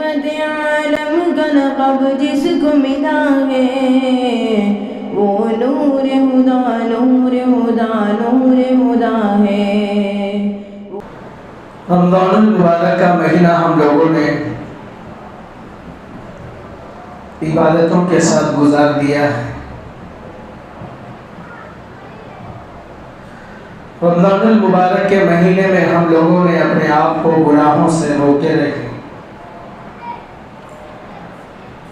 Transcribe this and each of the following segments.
रहमत आलम का लक़ब जिसको मिला है, वो नूर हुदा नूर हुदा नूर हुदा है। रमज़ानुल मुबारक का महीना हम लोगों ने इबादतों के साथ गुजार दिया है। रमज़ानुल मुबारक के महीने में हम लोगों ने अपने आप को गुनाहों से रोके रखे,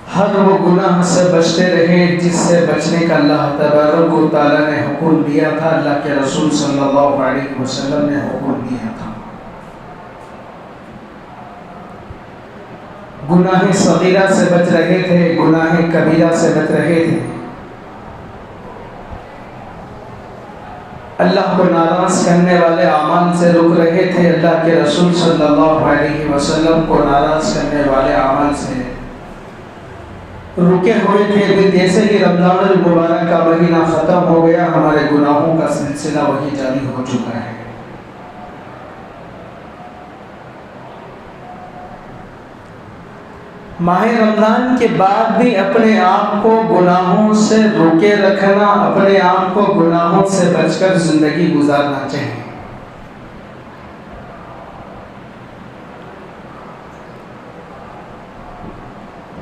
हर वो गुनाह से बचते रहे जिससे बचने का अल्लाह तबारक व तआला ने हुक्म दिया था, अल्लाह के रसूल सल्लल्लाहु अलैहि वसल्लम ने हुक्म दिया था। गुनाह सगीरा से बच रहे थे, गुनाह कबीरा से बच रहे थे, अल्लाह को नाराज करने वाले अमाल से रुक रहे थे, अल्लाह के रसूल सल्लल्लाहु अलैहि वसल्लम को नाराज करने वाले अमाल से रुके हुए थे। जैसे ही रमज़ानुल मुबारक का महीना ख़त्म हो गया, हमारे गुनाहों का सिलसिला वही जारी हो चुका है। माह रमज़ान के बाद भी अपने आप को गुनाहों से रोके रखना, अपने आप को गुनाहों से बचकर ज़िंदगी गुजारना चाहिए।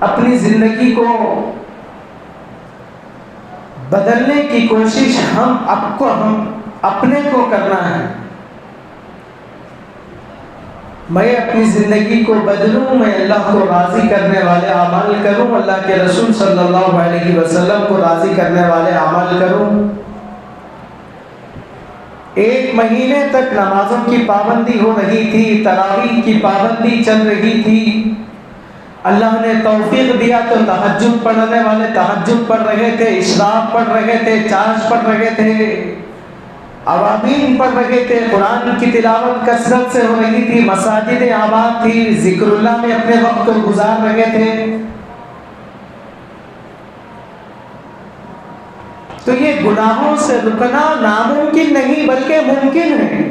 अपनी ज़िंदगी को बदलने की कोशिश हम अपने को करना है। मैं अपनी ज़िंदगी को बदलूं, मैं अल्लाह को राज़ी करने वाले अमल करूं, अल्लाह के रसूल सल्लल्लाहु अलैहि वसल्लम को राज़ी करने वाले अमल करूं। एक महीने तक नमाजों की पाबंदी हो रही थी, तरावीह की पाबंदी चल रही थी, अल्लाह ने तौफीक दिया तो तहज्जुद पढ़ने वाले तहज्जुद पढ़ रहे थे, इशराक पढ़ रहे थे, चाश पढ़ रहे थे, अवाबीन पढ़ रहे थे, कुरान की तिलावत कसरत से हो रही थी, मसाजिद आबाद थी, जिक्रुल्लाह में अपने वक्त को गुजार रहे थे। तो ये गुनाहों से रुकना नामुमकिन नहीं बल्कि मुमकिन है।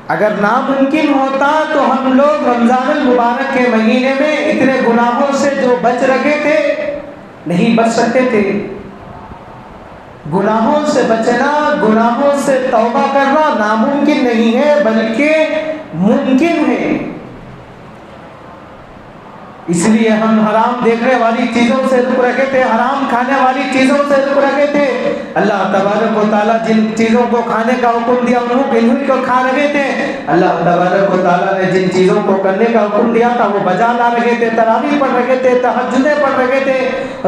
अगर नामुमकिन होता तो हम लोग रमज़ानुल मुबारक के महीने में इतने गुनाहों से जो बच रहे थे नहीं बच सकते थे। गुनाहों से बचना, गुनाहों से तौबा करना नामुमकिन नहीं है बल्कि मुमकिन है। इसलिए हम हराम देखने वाली चीज़ों से रुक रहे थे, हराम खाने वाली चीज़ों से रुक रहे थे। अल्लाह तबारक व तआला जिन चीज़ों को खाने का हुक्म दिया उन्हीं को खा रहे थे। अल्लाह तबारक व तआला ने जिन चीज़ों को करने का हुक्म दिया था वो बजा ला रहे थे, तरावीह पढ़ रहे थे, तहज्जुदें पढ़ रहे थे,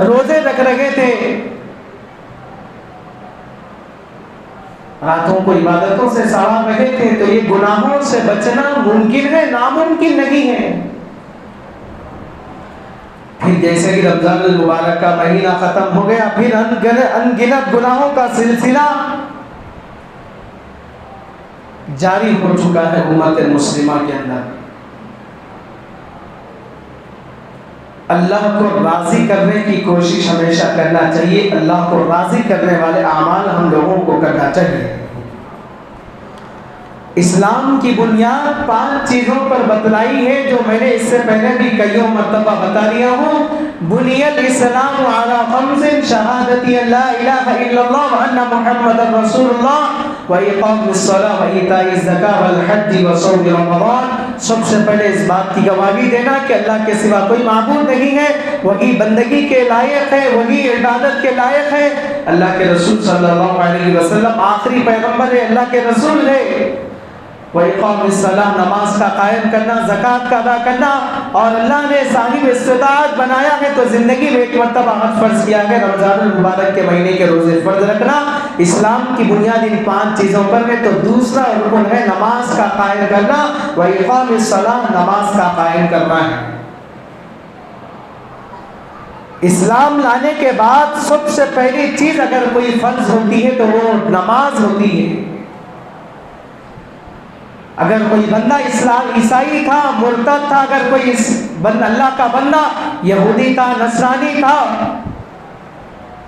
रोज़े रख रहे थे, रातों को इबादतों से सवार रहे थे। तो ये गुनाहों से बचना मुमकिन है, नामुमकिन नहीं है। फिर जैसे कि रमज़ानुल मुबारक का महीना ख़त्म हो गया, फिर अनगिनत गुनाहों का सिलसिला जारी हो चुका है उम्मत मुस्लिमा के अंदर। अल्लाह को राज़ी करने की कोशिश हमेशा करना चाहिए, अल्लाह को राज़ी करने वाले अमाल हम लोगों को करना चाहिए। इस्लाम की बुनियाद 5 चीज़ों पर बतलाई है जो मैंने इससे पहले भी कईयों मर्तबा बता दिया हूँ। बुनियल इस्लाम अला खम्सिन शहादती अल्ला इलाहा इल्लल्लाह व अन्ना मुहम्मदर रसूलुल्लाह व इक़ामिस सलाह व इताइज़ ज़कात वल हज्ज व सौम रमज़ान। सबसे पहले इस बात की गवाही देना कि अल्लाह के सिवा कोई माबूद नहीं है, वही बंदगी के लायक है, वही इबादत के लायक है। अल्लाह के रसूल सल्लल्लाहु अलैहि वसल्लम आखिरी पैगंबर है, अल्लाह के रसूल है। नमाज का कायम करना, ज़कात का अदा करना, और अल्लाह ने साहिब इस्तिताअत बनाया है तो ज़िंदगी में एक मरतबा हज फ़र्ज़ किया है, रमज़ानुल मुबारक के महीने के रोज़े फ़र्ज़ रखना। इस्लाम की बुनियाद इन 5 चीज़ों पर है। तो दूसरा रुकन है नमाज का कायम करना, व इक़ामिस सलाह, नमाज का कायम करना है। इस्लाम लाने के बाद सबसे पहली चीज़ अगर कोई फ़र्ज़ होती है तो वो नमाज होती है। अगर कोई बंदा इस्लाम ईसाई था, मुर्तद था, अगर कोई अल्लाह का बंदा यहूदी था, नसरानी था,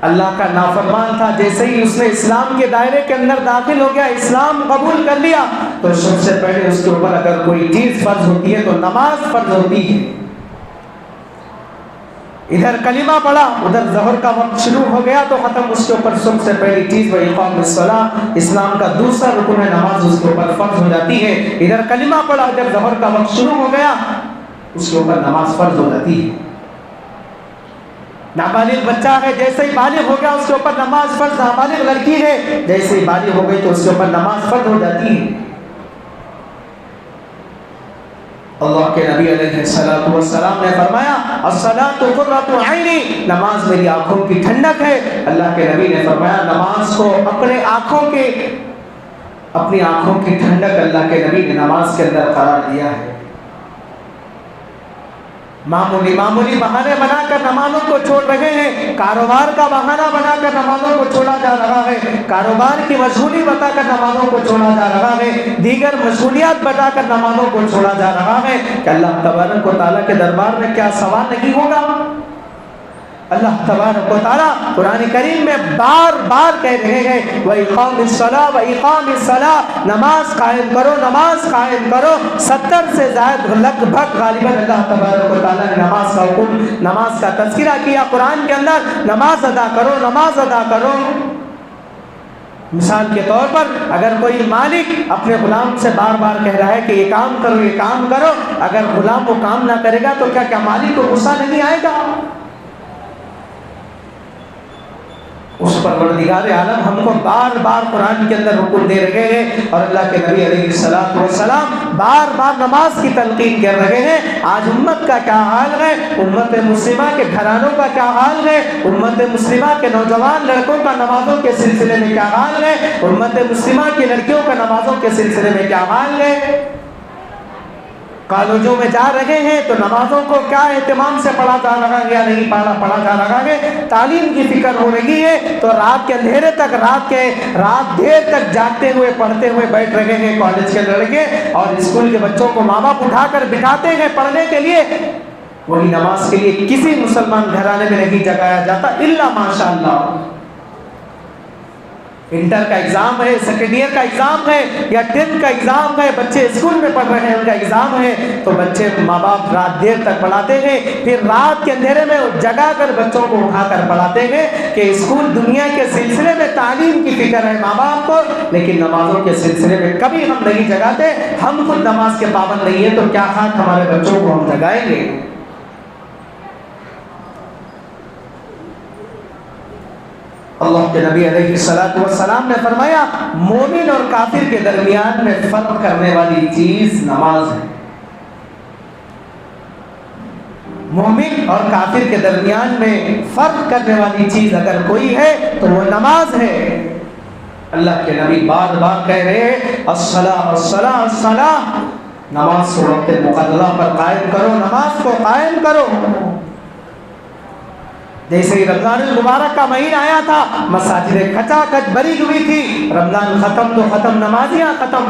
अल्लाह का नाफरमान था। जैसे ही उसने इस्लाम के दायरे के अंदर दाखिल हो गया, इस्लाम कबूल कर लिया, तो सबसे पहले उसके ऊपर अगर कोई चीज फर्ज होती है तो नमाज फर्ज होती है। इधर कलिमा पढ़ा, उधर ज़हर का वक्त शुरू हो गया तो खत्म। उसके ऊपर सबसे पहली चीज वह इक़ामत-उस-सलाह, इस्लाम का दूसरा रुकन है नमाज, उसके ऊपर फर्ज हो जाती है। इधर कलिमा पढ़ा, जब ज़हर का वक्त शुरू हो गया उसके ऊपर नमाज फर्ज हो जाती है। नाबालिग बच्चा है, जैसे ही बालिग हो गया उसके ऊपर नमाज फर्ज। नाबालिग लड़की है, जैसे ही बालिग हो गई तो उसके ऊपर नमाज फर्ज हो जाती है। अल्लाह के नबी अलैहिस्सलातु वस्सलाम ने फरमाया, अस्सलातु कुर्रतु ऐनी, नमाज मेरी आंखों की ठंडक है। अल्लाह के नबी ने फरमाया नमाज को अपनी आंखों की ठंडक अल्लाह के नबी ने नमाज के अंदर करार दिया है। मामूली बहाने बनाकर नमाजों को छोड़ रहे हैं, कारोबार का बहाना बनाकर नमाजों को छोड़ा जा रहा है, कारोबार की मशगूली बताकर नमाजों को छोड़ा जा रहा है, दीगर मशगूलियात बताकर नमाजों को छोड़ा जा रहा है। कि अल्लाह तबारक व तआला के दरबार में क्या सवाल नहीं होगा? अल्लाह तबारक व तआला कुरान करीम में बार बार कह रहे हैं व इक़ामिस्सलाह, नमाज कायम करो, नमाज कायम करो। 70 से ज़ायद लगभग गालिबन अल्लाह तबारक व तआला ने नमाज का हुक्म, नमाज का तज़किरा किया कुरान के अंदर। नमाज अदा करो, नमाज अदा करो। मिसाल के तौर पर अगर कोई मालिक अपने गुलाम से बार बार कह रहा है कि ये काम करो, ये काम करो, अगर गुलाम वो काम ना करेगा तो क्या मालिक को गुस्सा नहीं आएगा? उस परवरदिगार आलम हमको बार बार कुरान के अंदर हुक्म दे रहे हैं और अल्लाह के नबी अलैहिस्सलातु वस्सलाम बार बार नमाज की तलकीन कर रहे हैं। आज उम्मत का क्या हाल है, उम्मत मुस्लिमा के घरानों का क्या हाल है, उम्मत मुस्लिमा के नौजवान लड़कों का नमाजों के सिलसिले में क्या हाल है, उम्मत मुस्लिमा की लड़कियों का नमाजों के सिलसिले में क्या हाल है। कॉलेजों में जा रहे हैं तो नमाजों को क्या एहतमाम से पढ़ा जा रहा है या नहीं पढ़ा जा रहा है। तालीम की फिक्र हो रही है तो रात के अंधेरे तक, रात देर तक जागते हुए पढ़ते हुए बैठ रहे हैं कॉलेज के लड़के, और स्कूल के बच्चों को माँ बाप उठाकर बिठाते हैं पढ़ने के लिए। वही नमाज के लिए किसी मुसलमान घराने में नहीं जगाया जाता इल्ला माशाअल्लाह। इंटर का एग्जाम है, सेकेंड ईयर का एग्जाम है या 10th का एग्जाम है, बच्चे स्कूल में पढ़ रहे हैं, उनका एग्जाम है तो बच्चे माँ बाप रात देर तक पढ़ाते हैं, फिर रात के अंधेरे में जगा कर बच्चों को उठाकर पढ़ाते हैं कि स्कूल दुनिया के सिलसिले में तालीम की फिक्र है माँ बाप को, लेकिन नमाजों के सिलसिले में कभी हम नहीं जगाते। हम खुद नमाज के पाबंद नहीं है तो क्या खाक हमारे बच्चों को हम जगाएंगे। अल्लाह के नबी अलैहिस्सलातु वस्सलाम ने फरमाया मोमिन और काफिर के दरमियान में फर्क करने वाली चीज नमाज है। मोमिन और काफिर के दरमियान में फर्क करने वाली चीज अगर कोई है तो वो नमाज है। अल्लाह के नबी बार बार कह रहे हैं अस्सलाह अस्सलाह अस्सलाह, नमाज को वक्त मुक़र्ररा पर कायम करो, नमाज को कायम करो। जैसे ही रमजान मुबारक का महीना आया था मसाजिदें खचाखच भरी हुई थी, रमजान खत्म तो खत्म, नमाजियां खत्म।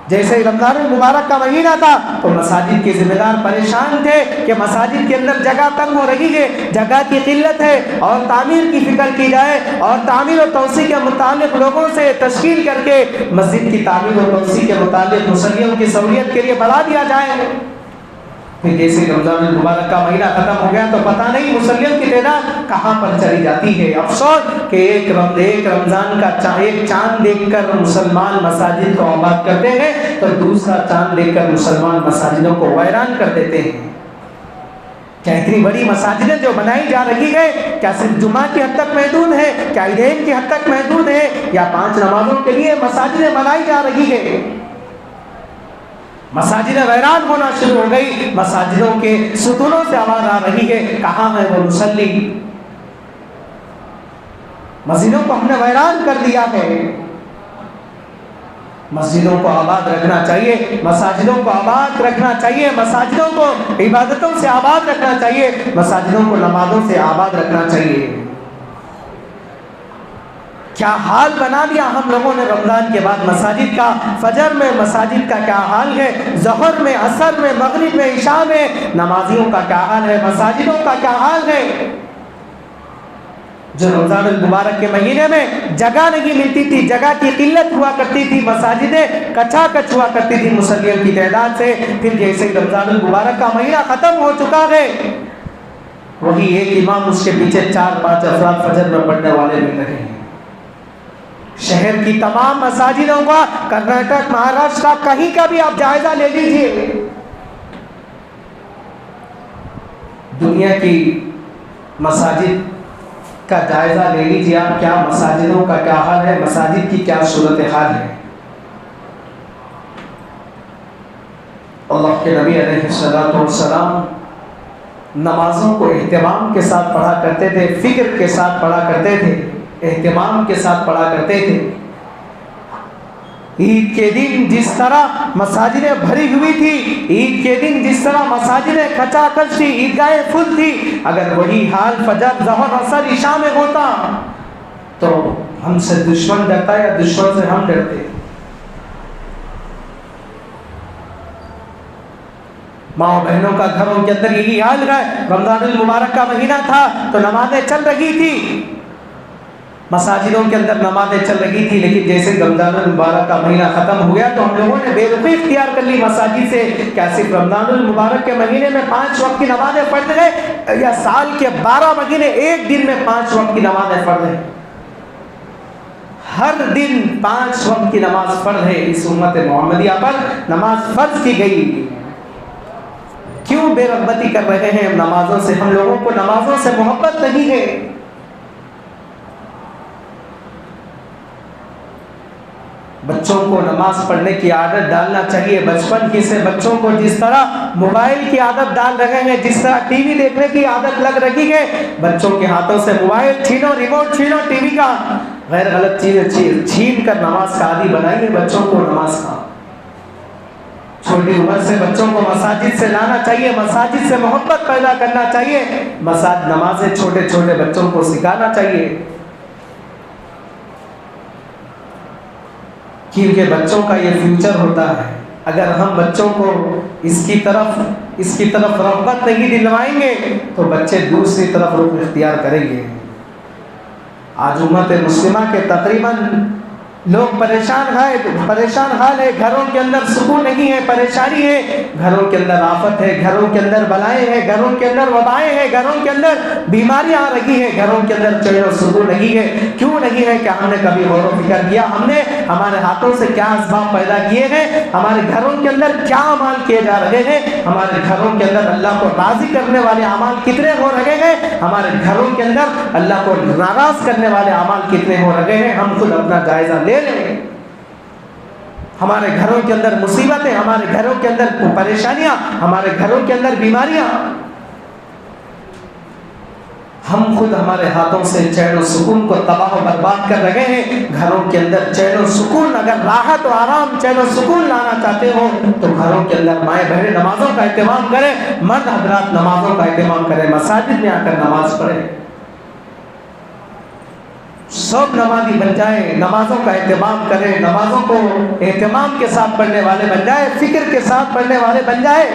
जैसे ही रमजान मुबारक का महीना था तो मसाजिद के जिम्मेदार परेशान थे कि मसाजिद के अंदर जगह तंग हो रही है, जगह की किल्लत है और तामीर की फिक्र की जाए और तामीर और तौसी के मुतालिक लोगों से तश्कील करके मस्जिद की तामीर और तौसी के मुतालिक मुसल्लियों की सहूलियत के लिए बढ़ा दिया जाए। फिर जैसे रमजान मुबारक का महीना खत्म हो गया तो पता नहीं मुसल्लियों की तादाद कहाँ पर चली जाती है। अफसोस कि एक रमजान का एक चांद देखकर मुसलमान मसाजिद को आबाद करते हैं तो दूसरा चांद देखकर मुसलमान मसाजिदों को वैरान कर देते हैं। क्या इतनी बड़ी मसाजिदें जो बनाई जा रही है क्या सिर्फ जुमा की हद तक महदूद है, क्या ईदेन की हद तक महदूद है, या 5 नमाजों के लिए मसाजिदें बनाई जा रही है। मसाजिदें वैरान होना शुरू हो गई, मसाजिदों के सुतूनों से आवाज आ रही है कहाँ है वो मुसल्ली। मस्जिदों को हमने वैरान कर दिया है। मस्जिदों को आबाद रखना चाहिए, मसाजिदों को आबाद रखना चाहिए, मसाजिदों को इबादतों से आबाद रखना चाहिए, मसाजिदों को नमाजों से आबाद रखना चाहिए। क्या हाल बना दिया हम लोगों ने रमजान के बाद मसाजिद का। फजर में मसाजिद का क्या हाल है, ज़हर में, असर में, मगरिब में, इशा में नमाजियों का क्या हाल है, मसाजिदों का क्या हाल है। जो रमजान मुबारक के महीने में जगह नहीं मिलती थी, जगह की किल्लत हुआ करती थी, मसाजिदें कचाकच हुआ करती थी मुसल्लियों की तादाद से। फिर जैसे ही रमजान मुबारक का महीना ख़त्म हो चुका है, वही एक इमाम उसके पीछे 4-5 अफराद फजर में पढ़ने वाले मिल रहे हैं। शहर की तमाम मसाजिदों का, कर्नाटक, महाराष्ट्र का, कहीं का भी आप जायजा ले लीजिए, दुनिया की मसाजिद का जायजा ले लीजिए आप, क्या मसाजिदों का क्या हाल है, मसाजिद की क्या सूरत हाल है। अल्लाह के नबी अलैहिस्सलाम नमाजों को एहतिमाम के साथ पढ़ा करते थे, फिक्र के साथ पढ़ा करते थे, एहतिमाम के साथ पढ़ा करते थे। ईद के दिन जिस तरह मसाजिदें भरी हुई थी, ईद के दिन जिस तरह मसाजिदें खचाखच थी, ईदगाहें फुल थी, अगर वही हाल फजर, ज़हर, असर, इशा में होता तो हमसे दुश्मन डरता या दुश्मन से हम डरते। माँ बहनों का घरों के अंदर यही हाल है। रमजानुल मुबारक का महीना था तो नमाजें चल रही थी, मसाजिदों के अंदर नमाजें चल रही थी, लेकिन जैसे रमजानुल मुबारक का महीना ख़त्म हो गया तो हम लोगों ने बेरुखी इख्तियार कर ली मसाजिद से। क्या सिर्फ रमजानुल मुबारक के महीने में 5 वक्त की नमाजें पढ़ रहे, या साल के 12 महीने एक दिन में 5 वक्त की नमाजें पढ़ रहे? हर दिन 5 वक्त की नमाज पढ़ रहे। इस उम्मत मोहम्मदिया पर नमाज फर्ज की गई, क्यों बेरगबती कर रहे हैं नमाजों से? हम लोगों को नमाजों से मोहब्बत नहीं है। बच्चों को नमाज पढ़ने की आदत डालना चाहिए बचपन ही से। बच्चों को जिस तरह मोबाइल की आदत डाल रहे हैं, जिस तरह टीवी देखने की आदत लग रही है, बच्चों के हाथों से मोबाइल छीनो, रिमोट छीनो टीवी का, गैर गलत चीजें छीन कर नमाज का आदी बनाइए बच्चों को नमाज का। छोटी उम्र से बच्चों को मसाजिद से लाना चाहिए, मसाजिद से मोहब्बत पैदा करना चाहिए, नमाजें छोटे छोटे बच्चों को सिखाना चाहिए, क्योंकि बच्चों का ये फ्यूचर होता है। अगर हम बच्चों को इसकी तरफ रग़बत नहीं दिलवाएंगे तो बच्चे दूसरी तरफ रुख इख्तियार करेंगे। आज उम्मत मुस्लिमा के तकरीबन लोग परेशान हाल है, घरों के अंदर सुकून नहीं है, परेशानी है, घरों के अंदर आफत है, घरों के अंदर बलाएं हैं, घरों के अंदर वबाएं हैं, घरों के अंदर बीमारियां आ रही है, घरों के अंदर चैन और सुकून नहीं है। क्यों नहीं है? क्या हमने कभी गौर व फिक्र किया? हमने हमारे हाथों से क्या असबाब पैदा किए हैं? हमारे घरों के अंदर क्या अमाल किए जा रहे हैं? हमारे घरों के अंदर अल्लाह को राजी करने वाले अमाल कितने हो रहे हैं? हमारे घरों के अंदर अल्लाह को नाराज करने वाले अमाल कितने हो रहे हैं? हम खुद अपना जायजा ले लें। हमारे घरों के अंदर मुसीबतें, हमारे घरों के अंदर परेशानियां, हमारे घरों के अंदर बीमारियां, हम खुद हमारे हाथों से चैन और सुकून को तबाह और बर्बाद कर रहे हैं। घरों के अंदर चैन और सुकून, अगर राहत और आराम, चैन और सुकून लाना चाहते हो तो घरों के अंदर माएँ बहनें नमाजों का एहतमाम करें, मर्द हजरात नमाजों का एहतमाम करें, मसाजिद में आकर नमाज पढ़ें, सब नमाजी बन जाए, नमाजों का एहतमाम करें, नमाजों को एहतमाम के साथ पढ़ने वाले बन जाए, फिक्र के साथ पढ़ने वाले बन जाए।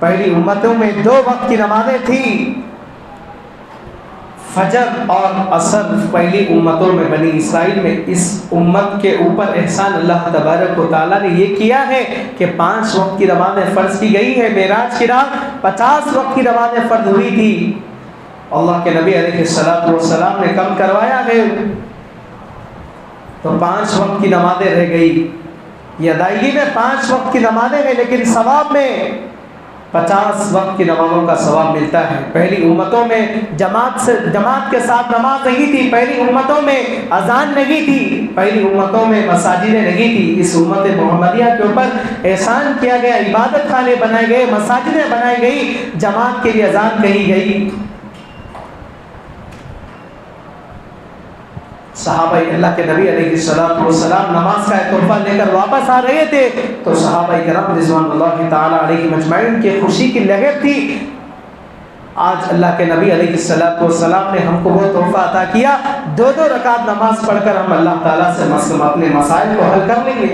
पहली उम्मतों में 2 वक्त की नमाजें थी, फजर और असर पहली उम्मतों में, बनी इसराइल में। इस उम्मत के ऊपर एहसान अल्लाह तबारक व तआला ने ये किया है कि 5 वक्त की नमाजें फ़र्ज की गई है। मेराज की रात 50 वक्त की नमाजें फ़र्ज हुई थी। अल्लाह के नबी अलैहिस्सलातु वस्सलाम ने कम करवाया है तो 5 वक्त की नमाजें रह गई। ये अदायगी में 5 वक्त की नमाजें हैं, लेकिन सवाब में 50 वक्त की नमाजों का सवाब मिलता है। पहली उम्मतों में जमात के साथ नमाज नहीं थी, पहली उम्मतों में अजान नहीं थी, पहली उम्मतों में मसाजिदें नहीं थी। इस उम्मत मोहम्मदिया के ऊपर एहसान किया गया, इबादत खाने बनाए गए, मसाजिदें बनाई गई, जमात के लिए अजान कही गई। सहाबाए अल्लाह के नबी अलैहिस्सलातु वस्सलाम नमाज का तोहफा लेकर वापस आ रहे थे तो सहाबाए किराम रिज़वानुल्लाहि ताला अलैहिम अजमईन की खुशी की लहर थी। आज अल्लाह के नबी अलैहिस्सलातु वस्सलाम ने हमको वो तोहफा अता किया, 2-2 रकात नमाज पढ़कर हम अल्लाह ताला से अपने मसाइल को हल कर लेंगे।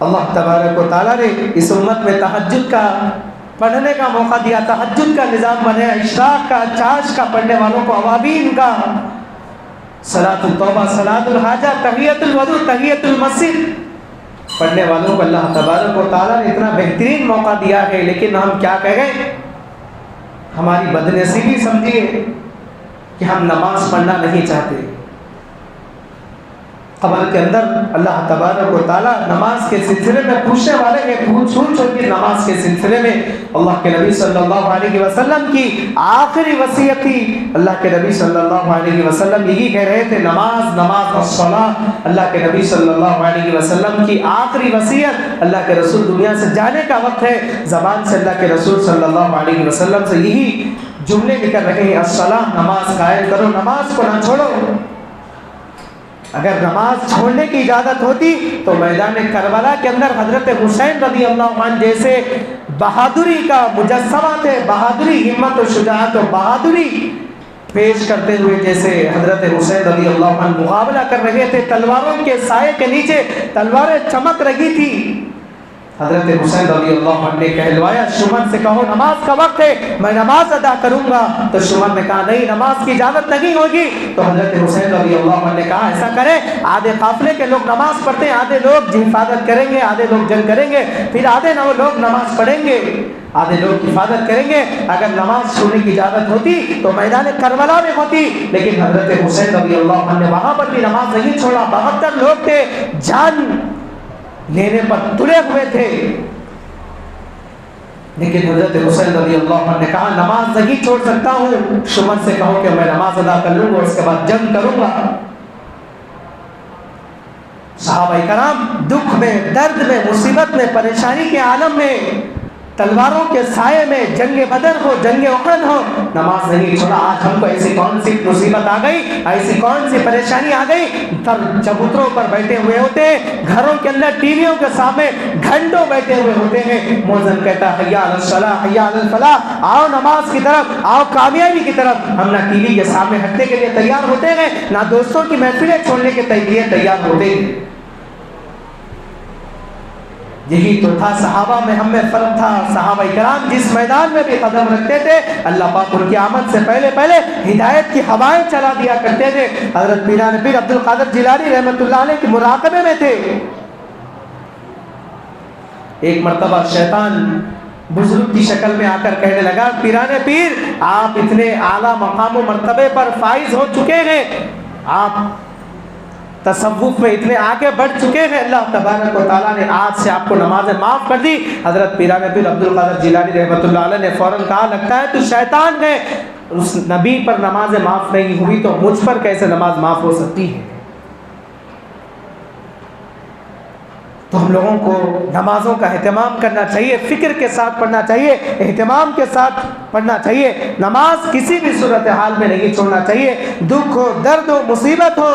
अल्लाह तबारक व तआला ने इस उम्मत में तहज्जुद का पढ़ने का मौका दिया, तहज्जुद का निज़ाम बनाया, इशराक का, चाश का पढ़ने वालों को अवाबीन का, सलातुल तौबा, सलातुल हाजा, तहियतुल वदू, तहियतुल मस्जिद पढ़ने वालों को अल्लाह तबारक व तआला ने इतना बेहतरीन मौका दिया है, लेकिन हम क्या कह गए? हमारी बदनसीबी समझिए कि हम नमाज पढ़ना नहीं चाहते। कब्र के अंदर अल्लाह तबारक व तआला नमाज के सिलसिले में पूछने वाले हैं, पूछ होगी नमाज के सिलसिले में। अल्लाह के नबी सल्लल्लाहु अलैहि वसल्लम की आखिरी वसीयत थी। अल्लाह के नबी सल्लल्लाहु अलैहि वसल्लम यही कह रहे थे, नमाज नमाज अस्सलाह। अल्लाह के नबी सल्लल्लाहु अलैहि वसल्लम की आखिरी वसीयत, अल्लाह के रसूल दुनिया से जाने का वक्त है, ज़बान से अल्लाह के रसूल सल्लल्लाहु अलैहि वसल्लम से यही जुमले निकल रहे हैं, अस्सलाह, नमाज कायम करो, नमाज को ना छोड़ो। अगर नमाज छोड़ने की इजाज़त होती तो मैदान करबला के अंदर हजरत हुसैन रज़ी अल्लाह अन्हु जैसे बहादुरी का मुजस्समा थे, बहादुरी, हिम्मत और शुजाअत और बहादुरी पेश करते हुए जैसे हजरत हुसैन रज़ी अल्लाह अन्हु मुकाबला कर रहे थे, तलवारों के साए के नीचे तलवारें चमक रही थी। हजरत हुसैन रज़ी अल्लाह अन्हु ने कहलवाया, शुमर से कहो नमाज का वक्त है, मैं नमाज अदा करूंगा। तो शुमर ने कहा नहीं, नमाज की इजाजत नहीं होगी। तो हजरत हुसैन रज़ी अल्लाह अन्हु ने कहा ऐसा करें, आधे काफिले के लोग नमाज पढ़ते हैं, आधे लोग हिफाजत करेंगे, आधे लोग जंग करेंगे, फिर आधे लोग नमाज पढ़ेंगे, आधे लोग हिफाजत करेंगे। अगर नमाज छोड़ने की इजाजत होती तो मैदान करबला में होती, लेकिन हजरत हुसैन रज़ी अल्लाह अन्हु ने वहां पर भी नमाज नहीं छोड़ा। 72 लोग थे, जान लेने पर तुले हुए थे, लेकिन हजरत हुसैन रज़ी अल्लाह अन्हु ने कहा नमाज नहीं छोड़ सकता हूँ, शुमर से कहो कि मैं नमाज अदा कर लूंगा, उसके बाद जंग करूंगा। सहाबाए कराम दुख में, दर्द में, मुसीबत में, परेशानी के आलम में, तलवारों के साये में, जंगे बदर हो, जंगे उहद हो, नमाज नहीं छोड़ा। आज हमको ऐसी कौन सी मुसीबत आ गई, ऐसी कौन सी परेशानी आ गई, चबूतरों पर बैठे हुए होते हैं, घरों के अंदर टीवियों के सामने घंटों बैठे हुए होते हैं। मौज़िन कहता है हय्या अलस सलाह, हय्या अलल फलाह, आओ नमाज की तरफ, आओ कामयाबी की तरफ। हम ना टीवी के सामने हटने के लिए तैयार होते हैं, ना दोस्तों की महफिलें छोड़ने के लिए तैयार होते हैं। यही तो था सहाबा में, हम में फर्क था। सहाबा इकराम जिस मैदान में भी कदम रखते थे, अल्लाह पाक उनकी आमद से पहले पहले हिदायत की हवाएं चला दिया करते थे। हजरत पीरान पीर अब्दुल कादिर जिलानी रहमतुल्लाह अलैह के मुराकबे में थे। एक मर्तबा शैतान बुजुर्ग की शक्ल में आकर कहने लगा, पीरान पीर आप इतने आला मकाम व मर्तबे पर फाइज हो चुके हैं, आप तसव्वुफ में इतने आगे बढ़ चुके हैं, अल्लाह तबारक व तआला ने आज से आपको नमाज़ें माफ़ कर दी। हज़रत पीरान पीर अब्दुल कादिर जिलानी रहमतुल्लाह अलैह ने फ़ौरन कहा, लगता है तू शैतान है, उस नबी पर नमाज़ें माफ़ नहीं हुई तो मुझ पर कैसे नमाज माफ़ हो सकती है। तो हम लोगों को नमाज़ों का एहतमाम करना चाहिए, फ़िक्र के साथ पढ़ना चाहिए, एहतमाम के साथ पढ़ना चाहिए। नमाज किसी भी सूरत हाल में नहीं छोड़ना चाहिए, दुख हो, दर्द हो, मुसीबत हो।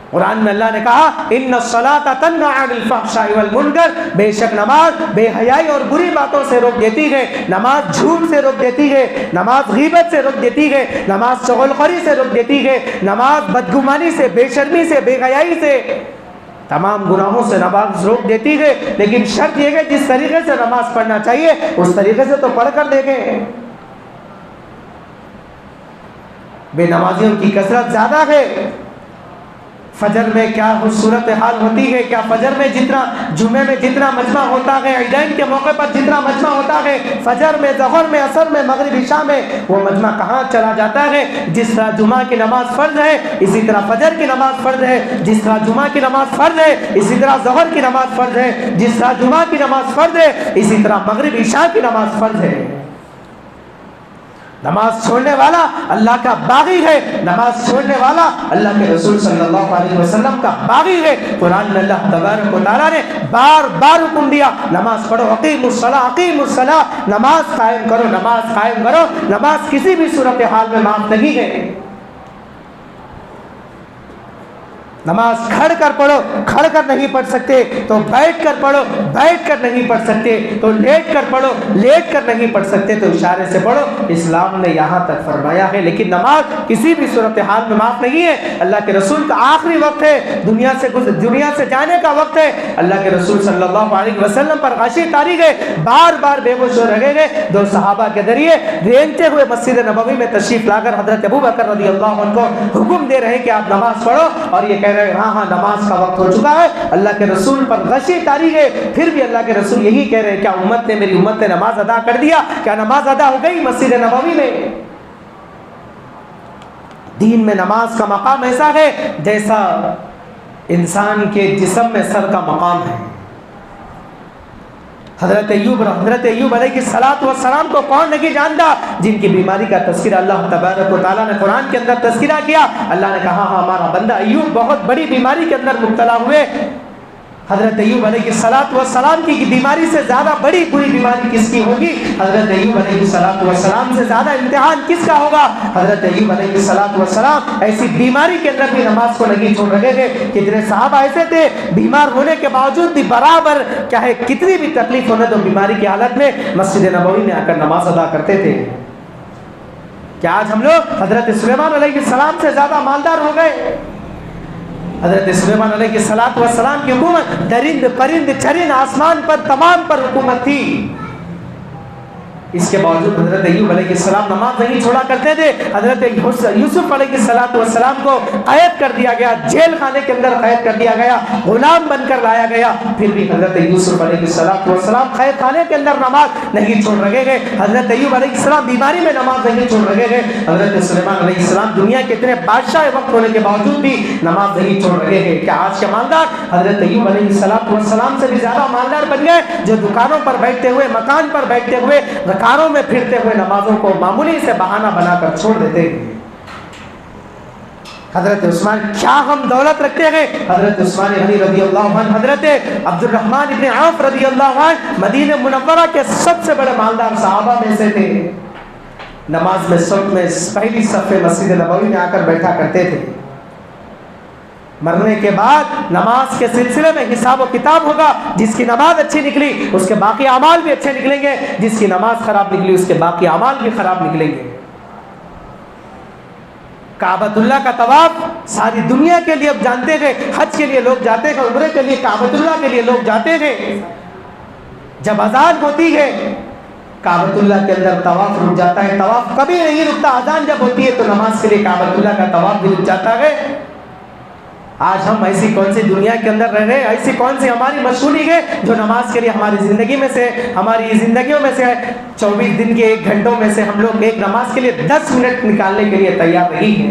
कुरान में अल्लाह ने कहा इन्ना सलाता तन्हा अनिल फहशाई वल मुनकर, बेशक नमाज बेहयाई और बुरी बातों से रोक देती है, नमाज झूठ से रोक देती है, नमाज गीबत से रोक देती है, नमाज चुगलखोरी से रोक देती है, नमाज बदगुमानी से, बेशर्मी से, बेहयाई से, तमाम गुनाहों से नमाज रोक देती है। लेकिन शर्त यह है जिस तरीके से नमाज पढ़ना चाहिए उस तरीके से तो पढ़ कर देखें। बेनमाजियों की कसरत ज़्यादा है। फजर में क्या सूरत हाल होती है, क्या फजर में जितना, जुमे में जितना मजमा होता है, ईदैन के मौके पर जितना मजमा होता है, फजर में, ज़हर में, असर में, मगरिब इशा में, वो मजमा कहाँ चला जाता है। जिस तरह जुमा की नमाज फ़र्ज है इसी तरह फजर की नमाज फ़र्ज है, जिस तरह जुमा की नमाज फ़र्ज है इसी तरह ज़हर की नमाज फ़र्ज है, जिस तरह जुमा की नमाज फ़र्ज है इसी तरह मगरिब इशा की नमाज फ़र्ज है। नमाज छोड़ने वाला अल्लाह का बागी है, नमाज छोड़ने वाला अल्लाह के रसूल सल्लल्लाहु अलैहि वसल्लम का बागी है। कुरान में अल्लाह तबारक व तआला ने बार बार हुक्म दिया नमाज पढ़ो, अकीमुस सलाह, नमाज कायम करो, नमाज कायम करो। नमाज किसी भी सूरत हाल में माफ नहीं है। नमाज खड़ कर पढ़ो, खड़ कर नहीं पढ़ सकते तो बैठ कर पढ़ो, बैठ कर नहीं पढ़ सकते तो लेट कर पढ़ो, लेट कर नहीं पढ़ सकते तो इशारे से पढ़ो। इस्लाम ने यहाँ तक फरमाया है। लेकिन नमाज किसी भी सूरत हाल में माफ़ नहीं है। अल्लाह के रसूल का आखिरी वक्त है, दुनिया से जाने का वक्त है। अल्लाह के रसूल सल्लल्लाहु अलैहि वसल्लम पर गाशी तारी गए, बार बार बेहोश हो रहे गए। दो सहाबा के जरिए रेंगते हुए मस्जिद नबवी में तशरीफ लाकर हजरत अबू बकर रज़ियल्लाहु अन्हु को हुक्म दे रहे कि आप नमाज पढ़ो, और ये कह रहे हैं हाँ नमाज का वक्त हो चुका है। अल्लाह के रसूल पर गशी तारी है, फिर भी अल्लाह के रसूल यही कह रहे हैं, क्या मेरी उम्मत ने नमाज अदा कर दिया? क्या नमाज अदा हो गई मस्जिद नबवी में? दीन में नमाज का मकाम ऐसा है जैसा इंसान के जिस्म में सर का मकाम है। हज़रत अय्यूब अलैहिस्सलाम को कौन नहीं जानता, जिनकी बीमारी का तज़किरा अल्लाह तबारक व तआला ने कुरान के अंदर तज़किरा किया। अल्लाह ने कहा हमारा बंदा अय्यूब बहुत बड़ी बीमारी के अंदर मुब्तला हुए। हज़रत अय्यूब अलैहिस्सलाम की बीमारी से ज़्यादा बड़ी बुरी बीमारी किसकी होगी? हज़रत अय्यूब अलैहिस्सलाम से ज़्यादा इम्तिहान किसका होगा? हज़रत अय्यूब अलैहिस्सलाम ऐसी बीमारी के अंदर भी नमाज को नहीं छोड़ रहे थे। कितने सहाबा ऐसे थे बीमार होने के बावजूद भी बराबर चाहे कितनी भी तकलीफ होने तो बीमारी की हालत में मस्जिद नबवी में आकर नमाज अदा करते थे। क्या आज हम लोग हज़रत सुलेमान अलैहिस्सलाम से ज़्यादा मालदार हो गए? हज़रत सुलेमान अलैहिस्सलाम की हुकूमत दरिंद परिंद चरिंद आसमान पर तमाम पर हुकूमत थी। इसके बावजूद हज़रत अय्यूब अलैहिस्सलाम नमाज नहीं छोड़ा करते थे। हज़रत यूसुफ अलैहिस्सलाम को कैद कर दिया गया, जेल खाने के अंदर कैद कर दिया गया, गुलाम बनकर लाया गया, फिर भी हज़रत यूसुफ अलैहिस्सलाम कैद खाने के अंदर नमाज नहीं छोड़ रहे गए। हज़रत अय्यूब अलैहिस्सलाम बीमारी में नमाज नहीं छोड़ रहे गए। हज़रत सुलेमान अलैहिस्सलाम दुनिया के इतने बादशाह वक्त होने के बावजूद भी नमाज नहीं छोड़ रहे गए। क्या आज के मालदार हज़रत अय्यूब अलैहिस्सलाम से भी ज़्यादा मालदार बन गए, जो दुकानों पर बैठते हुए, मकान पर बैठते हुए, कारों में फिरते हुए नमाजों को मामूली से बहाना बनाकर छोड़ देते हैं। हजरत उस्मान, क्या हम दौलत रखते हैं? हजरत उस्मान गनी रज़ियल्लाहु अन्हु, हजरत अब्दुर्रहमान इब्न औफ रज़ियल्लाहु अन्हु मदीना मुनव्वरा के सबसे बड़े मालदार सहाबा में से थे। नमाज में सब में पहली सफ़े मस्जिद नबवी में आकर बैठा करते थे। मरने के बाद नमाज के सिलसिले में हिसाब व किताब होगा। जिसकी नमाज अच्छी निकली उसके बाकी अमाल भी अच्छे निकलेंगे, जिसकी नमाज खराब निकली उसके बाकी अमाल भी खराब निकलेंगे। काबतुल्लाह का तवाफ सारी दुनिया के लिए अब जानते हैं, हज के लिए लोग जाते हैं, उम्रे के लिए, काबतुल्लाह के लिए लोग जाते हैं। जब अजान होती है काबतुल्लाह के अंदर तवाफ रुक जाता है। तवाफ कभी नहीं रुकता, अजान जब होती है तो नमाज के लिए काबतुल्लाह का तवाफ भी रुक जाता है। आज हम ऐसी कौन सी दुनिया के अंदर रह रहे हैं, ऐसी कौन सी हमारी मशगूली है जो नमाज के लिए हमारी ज़िंदगी में से, हमारी ज़िंदगियों में से 24 दिन के 1 घंटों में से हम लोग एक नमाज के लिए 10 मिनट निकालने के लिए तैयार नहीं है।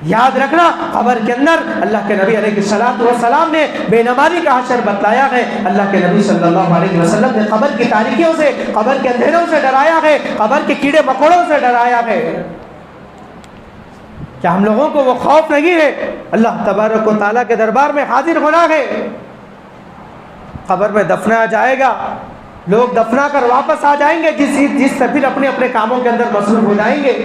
याद रखना, कब्र के अंदर अल्लाह के नबी अलैहिस्सलाम ने बेनमाजी का हशर बतलाया है। अल्लाह के नबी सल्लल्लाहु अलैहि वसल्लम ने कब्र की तारीकियों से, कब्र के अंधेरों से डराया है, कब्र के कीड़े मकोड़ों से डराया है। क्या हम लोगों को वो खौफ नहीं है? अल्लाह तबारक व तआला के दरबार में हाजिर होना है। कब्र में दफनाया जाएगा, लोग दफना कर वापस आ जाएंगे, जिससे फिर अपने अपने कामों के अंदर मसरूफ हो जाएंगे।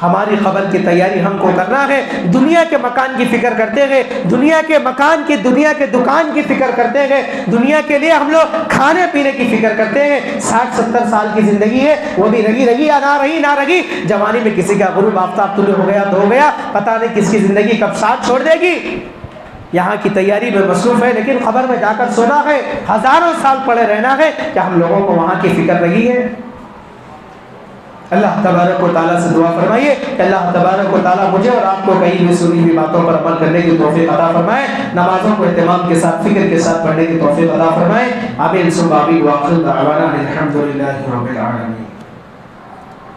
हमारी खबर की तैयारी हमको करना है। दुनिया के मकान की फिक्र करते हैं, दुनिया के मकान की, दुनिया के दुकान की फिक्र करते हैं, दुनिया के लिए हम लोग खाने पीने की फिक्र करते हैं। 60-70 साल की जिंदगी है, वो भी रही या ना रही। जवानी में किसी का गुरूब आफ्ताब तुल्य हो गया तो हो गया, पता नहीं किसकी जिंदगी कब साथ छोड़ देगी। यहाँ की तैयारी में मसरूफ है, लेकिन खबर में जाकर सोना है, हजारों साल पड़े रहना है। क्या हम लोगों को वहाँ की फिक्र रही है? अल्लाह तबारक व तआला से दुआ फरमाइए कि अल्लाह तबारक व तआला मुझे और आपको कही हुई सुनी हुई बातों पर अमल करने की तौफीक अता फरमाए, नमाजों को एहतिमाम के साथ, फिक्र के साथ पढ़ने की तौफीक अता फरमाए। आमीन सुम्मा आमीन व आखिर दाअवाना अनिल हम्दुलिल्लाहि रब्बिल आलमीन।